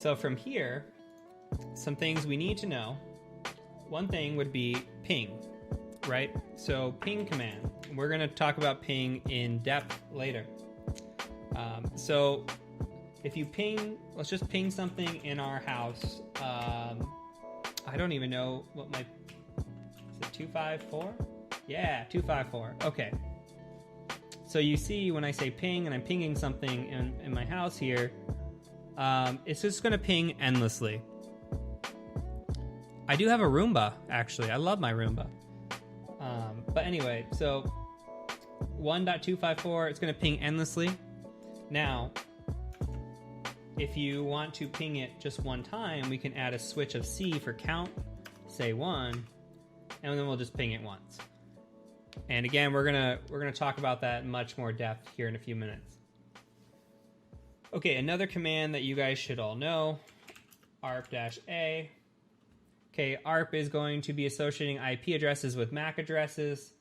So from here, some things we need to know. One thing would be ping, right? So ping command. We're going to talk about ping in depth later. So if you ping, let's just ping something in our house. I don't even know what my, is it 254? Yeah, 254. Okay. So you see when I say ping and I'm pinging something in my house here, it's just going to ping endlessly. I do have a Roomba, actually. I love my Roomba. But anyway, so 1.254, it's going to ping endlessly. Now, if you want to ping it just one time, we can add a switch of C for count, say 1, and then we'll just ping it once. And again, we're gonna talk about that in much more depth here in a few minutes. Okay, another command that you guys should all know, arp-a. Okay, ARP is going to be associating IP addresses with MAC addresses.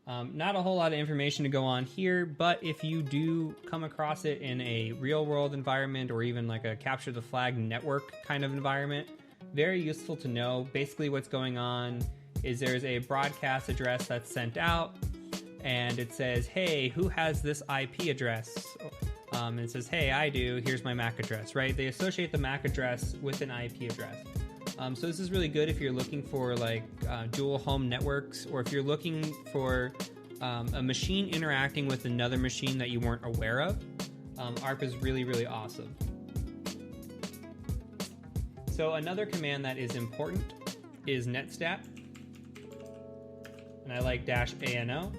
Not a whole lot of information to go on here, but if you do come across it in a real-world environment or even like a capture the flag network kind of environment, very useful to know. Basically what's going on is there's a broadcast address that's sent out, and it says, hey, who has this IP address? And it says, hey, I do, here's my MAC address, right? They associate the MAC address with an IP address. So this is really good if you're looking for like dual home networks, or if you're looking for a machine interacting with another machine that you weren't aware of. ARP is really, really awesome. So another command that is important is netstat. And I like -ANO.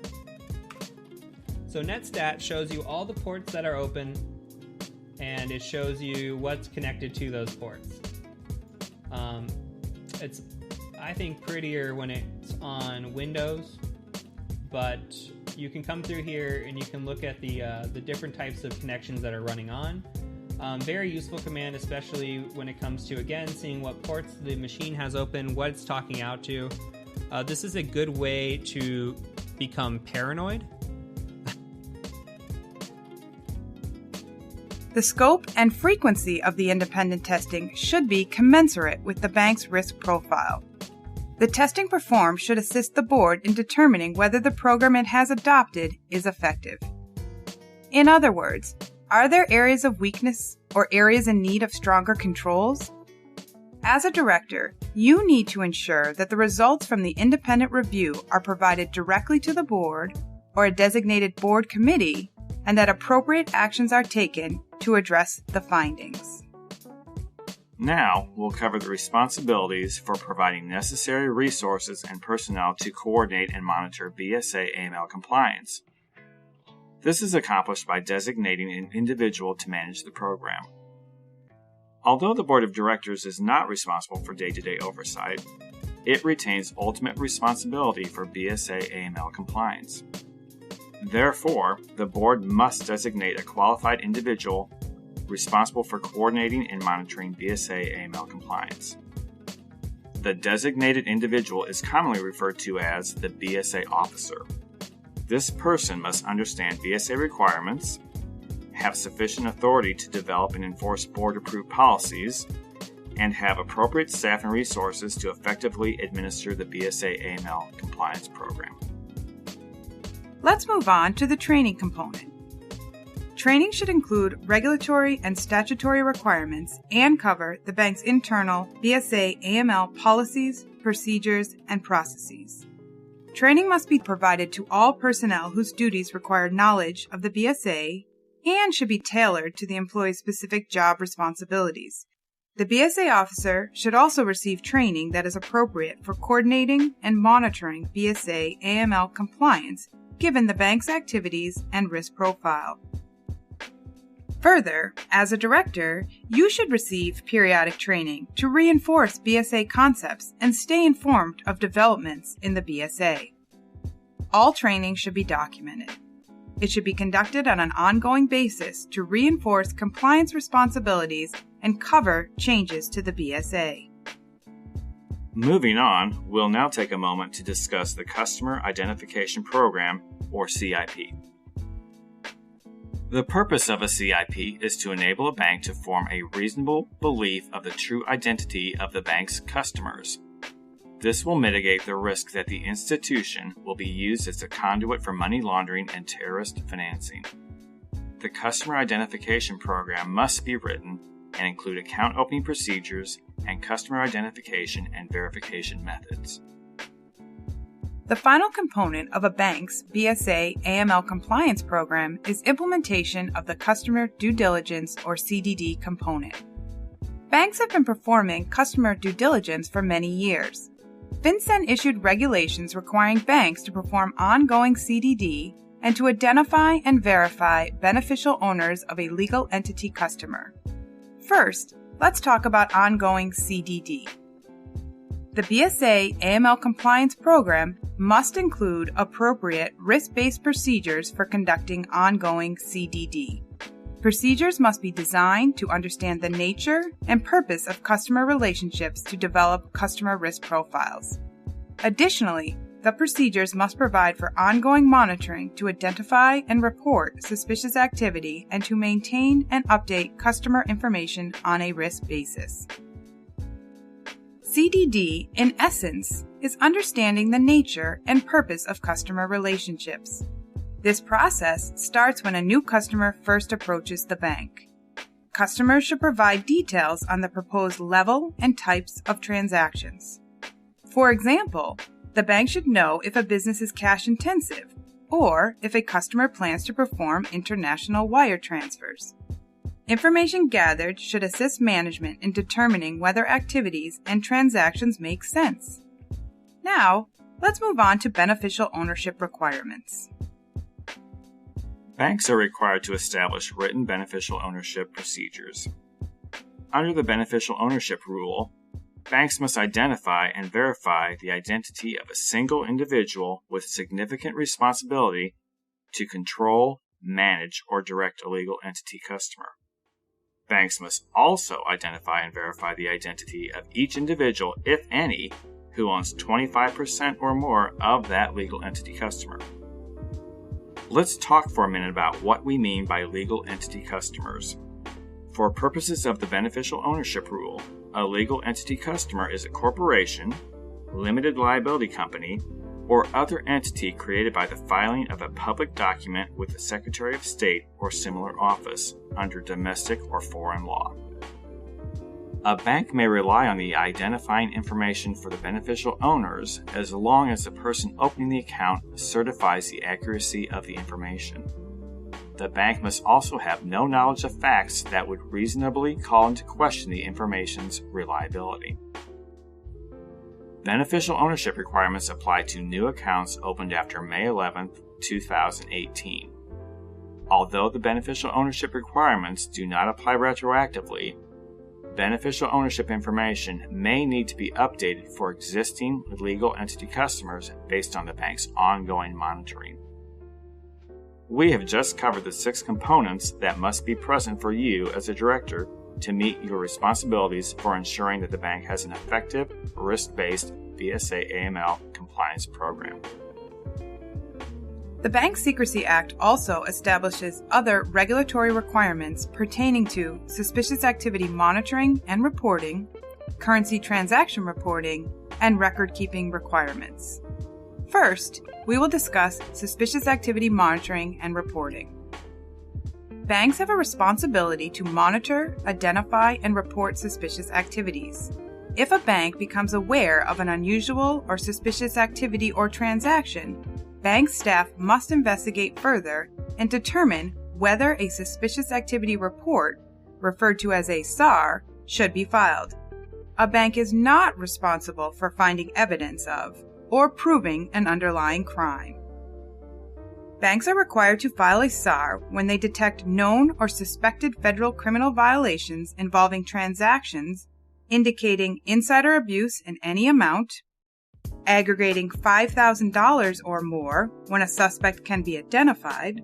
So netstat shows you all the ports that are open, and it shows you what's connected to those ports. It's, I think, prettier when it's on Windows, but you can come through here and you can look at the different types of connections that are running on. Very useful command, especially when it comes to, again, seeing what ports the machine has open, what it's talking out to. This is a good way to become paranoid. The scope and frequency of the independent testing should be commensurate with the bank's risk profile. The testing performed should assist the board in determining whether the program it has adopted is effective. In other words, are there areas of weakness or areas in need of stronger controls? As a director, you need to ensure that the results from the independent review are provided directly to the board or a designated board committee, and that appropriate actions are taken to address the findings. Now, we'll cover the responsibilities for providing necessary resources and personnel to coordinate and monitor BSA/AML compliance. This is accomplished by designating an individual to manage the program. Although the Board of Directors is not responsible for day-to-day oversight, it retains ultimate responsibility for BSA/AML compliance. Therefore, the Board must designate a qualified individual responsible for coordinating and monitoring BSA/AML compliance. The designated individual is commonly referred to as the BSA officer. This person must understand BSA requirements, have sufficient authority to develop and enforce board-approved policies, and have appropriate staff and resources to effectively administer the BSA/AML compliance program. Let's move on to the training component. Training should include regulatory and statutory requirements and cover the bank's internal BSA/AML policies, procedures, and processes. Training must be provided to all personnel whose duties require knowledge of the BSA and should be tailored to the employee's specific job responsibilities. The BSA officer should also receive training that is appropriate for coordinating and monitoring BSA/AML compliance given the bank's activities and risk profile. Further, as a director, you should receive periodic training to reinforce BSA concepts and stay informed of developments in the BSA. All training should be documented. It should be conducted on an ongoing basis to reinforce compliance responsibilities and cover changes to the BSA. Moving on, we'll now take a moment to discuss the Customer Identification Program, or CIP. The purpose of a CIP is to enable a bank to form a reasonable belief of the true identity of the bank's customers. This will mitigate the risk that the institution will be used as a conduit for money laundering and terrorist financing. The customer identification program must be written and include account opening procedures and customer identification and verification methods. The final component of a bank's BSA AML compliance program is implementation of the Customer Due Diligence or CDD component. Banks have been performing customer due diligence for many years. FinCEN issued regulations requiring banks to perform ongoing CDD and to identify and verify beneficial owners of a legal entity customer. First, let's talk about ongoing CDD. The BSA AML compliance program must include appropriate risk-based procedures for conducting ongoing CDD. Procedures must be designed to understand the nature and purpose of customer relationships to develop customer risk profiles. Additionally, the procedures must provide for ongoing monitoring to identify and report suspicious activity and to maintain and update customer information on a risk basis. CDD, in essence, is understanding the nature and purpose of customer relationships. This process starts when a new customer first approaches the bank. Customers should provide details on the proposed level and types of transactions. For example, the bank should know if a business is cash intensive or if a customer plans to perform international wire transfers. Information gathered should assist management in determining whether activities and transactions make sense. Now, let's move on to beneficial ownership requirements. Banks are required to establish written beneficial ownership procedures. Under the beneficial ownership rule, banks must identify and verify the identity of a single individual with significant responsibility to control, manage, or direct a legal entity customer. Banks must also identify and verify the identity of each individual, if any, who owns 25% or more of that legal entity customer. Let's talk for a minute about what we mean by legal entity customers. For purposes of the beneficial ownership rule, a legal entity customer is a corporation, limited liability company, or other entity created by the filing of a public document with the Secretary of State or similar office under domestic or foreign law. A bank may rely on the identifying information for the beneficial owners as long as the person opening the account certifies the accuracy of the information. The bank must also have no knowledge of facts that would reasonably call into question the information's reliability. Beneficial ownership requirements apply to new accounts opened after May 11, 2018. Although the beneficial ownership requirements do not apply retroactively, beneficial ownership information may need to be updated for existing legal entity customers based on the bank's ongoing monitoring. We have just covered the 6 components that must be present for you as a director to meet your responsibilities for ensuring that the bank has an effective, risk-based BSA AML compliance program. The Bank Secrecy Act also establishes other regulatory requirements pertaining to suspicious activity monitoring and reporting, currency transaction reporting, and record-keeping requirements. First, we will discuss suspicious activity monitoring and reporting. Banks have a responsibility to monitor, identify, and report suspicious activities. If a bank becomes aware of an unusual or suspicious activity or transaction, bank staff must investigate further and determine whether a suspicious activity report, referred to as a SAR, should be filed. A bank is not responsible for finding evidence of or proving an underlying crime. Banks are required to file a SAR when they detect known or suspected federal criminal violations involving transactions indicating insider abuse in any amount, aggregating $5,000 or more when a suspect can be identified,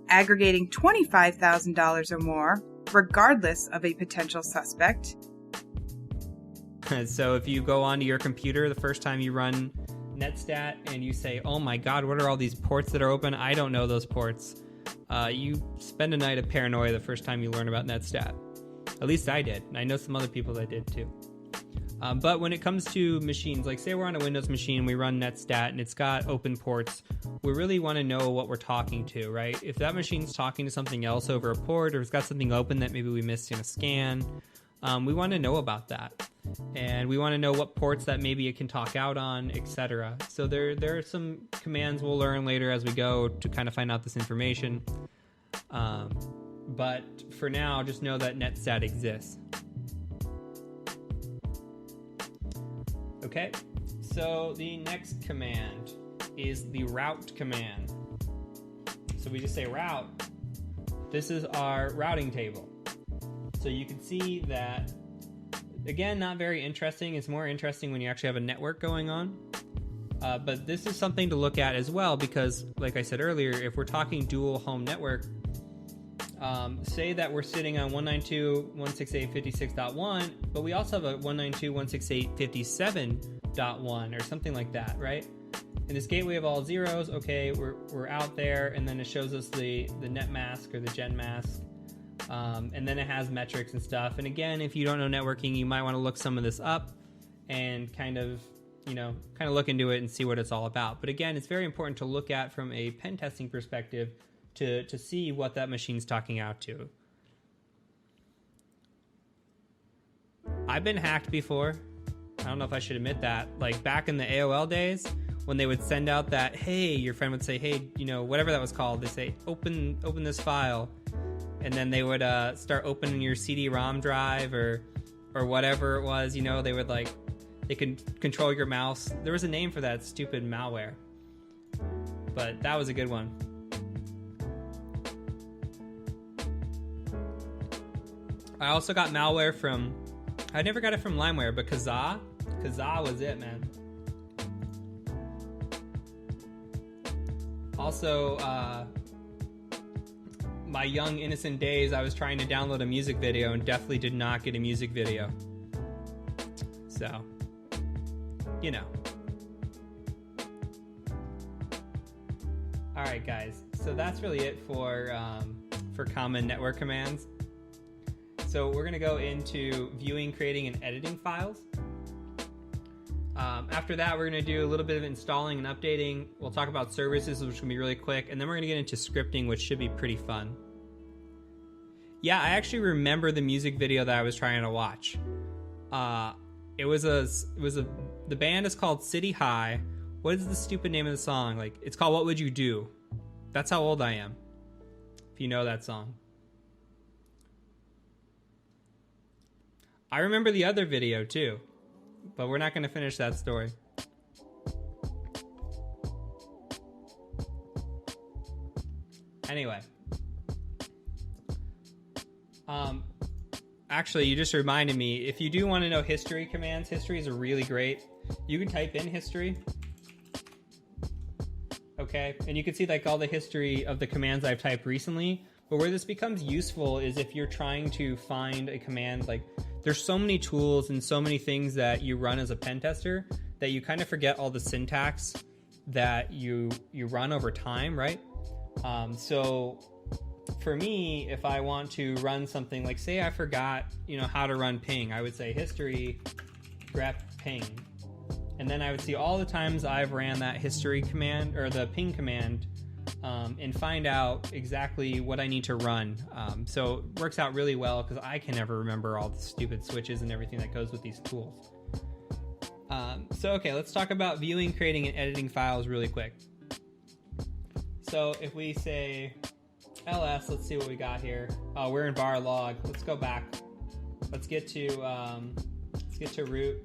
aggregating $25,000 or more regardless of a potential suspect. So if you go onto your computer the first time you run Netstat and you say, oh my god, what are all these ports that are open? I don't know those ports. you spend a night of paranoia the first time you learn about netstat. At least I did. I know some other people that did too. But when it comes to machines, like say we're on a Windows machine, we run netstat and it's got open ports, we really want to know what we're talking to, right? If that machine's talking to something else over a port, or it's got something open that maybe we missed in a scan, we want to know about that. And we want to know what ports that maybe it can talk out on, etc. So there are some commands we'll learn later as we go to kind of find out this information. But for now, just know that netstat exists. Okay, so the next command is the route command. So we just say route. This is our routing table. So you can see that, again, not very interesting. It's more interesting when you actually have a network going on. But this is something to look at as well because, like I said earlier, if we're talking dual home network, say that we're sitting on 192.168.56.1, but we also have a 192.168.57.1 or something like that, right? In this gateway of all zeros, okay, we're out there, and then it shows us the net mask or the gen mask, and then it has metrics and stuff. And again, if you don't know networking, you might want to look some of this up and kind of look into it and see what it's all about. But again, it's very important to look at from a pen testing perspective to see what that machine's talking out to. I've been hacked before. I don't know if I should admit that. Like back in the AOL days, when they would send out that, hey, your friend would say, hey, whatever that was called, they say, open this file. And then they would start opening your CD-ROM drive or whatever it was, they would they could control your mouse. There was a name for that stupid malware. But that was a good one. I also got malware I never got it from LimeWare, but Kazaa was it, man. Also, my young innocent days, I was trying to download a music video and definitely did not get a music video. So, Alright guys, so that's really it for common network commands. So we're going to go into viewing, creating, and editing files. After that, we're going to do a little bit of installing and updating. We'll talk about services, which will be really quick, and then we're going to get into scripting, which should be pretty fun. Yeah, I actually remember the music video that I was trying to watch. The band is called City High. What is the stupid name of the song? It's called What Would You Do? That's how old I am, if you know that song. I remember the other video too, but we're not going to finish that story. Anyway. Actually, you just reminded me, if you do want to know history commands, histories are really great. You can type in history. Okay, and you can see all the history of the commands I've typed recently. But where this becomes useful is if you're trying to find a command, there's so many tools and so many things that you run as a pen tester that you kind of forget all the syntax that you run over time, right? So for me, if I want to run something say I forgot, how to run ping, I would say history grep ping. And then I would see all the times I've ran that history command or the ping command and find out exactly what I need to run. So it works out really well because I can never remember all the stupid switches and everything that goes with these tools. Okay, let's talk about viewing, creating, and editing files really quick. So if we say ls, let's see what we got here. Oh, we're in var log. Let's go back. Let's get to root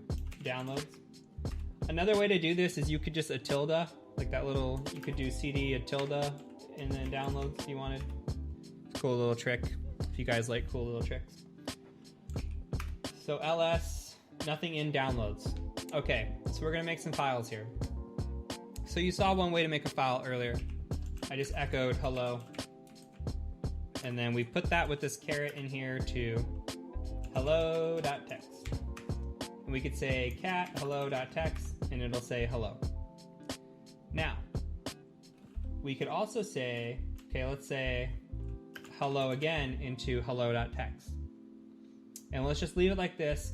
downloads. Another way to do this is you could just a tilde, you could do cd a tilde and then downloads if you wanted. Cool little trick if you guys like cool little tricks. So ls, nothing in downloads. Okay, so we're gonna make some files here. So you saw one way to make a file earlier. I just echoed hello. And then we put that with this caret in here to hello.text. And we could say cat hello.text and it'll say hello. Now, we could also say Okay, let's say hello again into hello.text. And let's just leave it like this